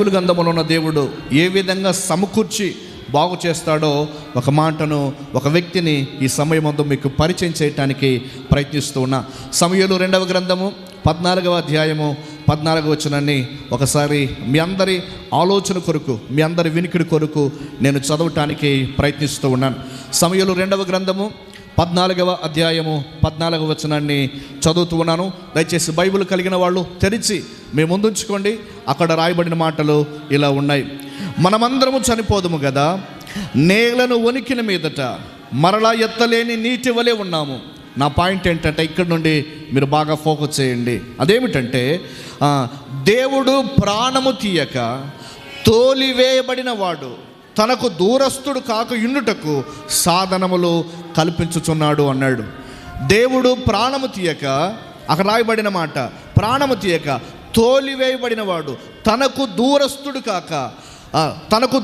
Bible గ్రంథంలో ఉన్న దేవుడు ఏ విధంగా సమకూర్చి బాగు చేస్తాడో ఒక మాటను, ఒక వ్యక్తిని ఈ సమయమందు మీకు పరిచయం చేయడానికి ప్రయత్నిస్తూ ఉన్నా. సమూయేలు 2వ గ్రంథము 14వ అధ్యాయము 14వ వచనాన్ని ఒకసారి మీ అందరి ఆలోచన కొరకు, మీ అందరి వినికిడి కొరకు నేను చదవటానికి ప్రయత్నిస్తూ ఉన్నాను. సమూయేలు 2వ గ్రంథము 14వ అధ్యాయము 14వ వచనాన్ని చదువుతూ ఉన్నాను. దయచేసి బైబిల్ కలిగిన వాళ్ళు తెరిచి మీ ముందుంచుకోండి. అక్కడ రాయబడిన మాటలు ఇలా ఉన్నాయి. మనమందరము చనిపోదుము కదా, నేలను వణికిన మీదట మరలా ఎత్తలేని నీటి వలె ఉన్నాము. నా పాయింట్ ఏంటంటే, ఇక్కడ నుండి మీరు బాగా ఫోకస్ చేయండి. అదేమిటంటే, దేవుడు ప్రాణము తీయక తోలివేయబడిన వాడు తనకు దూరస్తుడు కాక యుండుటకు సాధనములు కల్పించుచున్నాడు అన్నాడు. దేవుడు ప్రాణము తీయక, అక్కడ రాయబడిన మాట, ప్రాణము తీయక తోలివేయబడిన వాడు తనకు దూరస్తుడు కాక, తనకు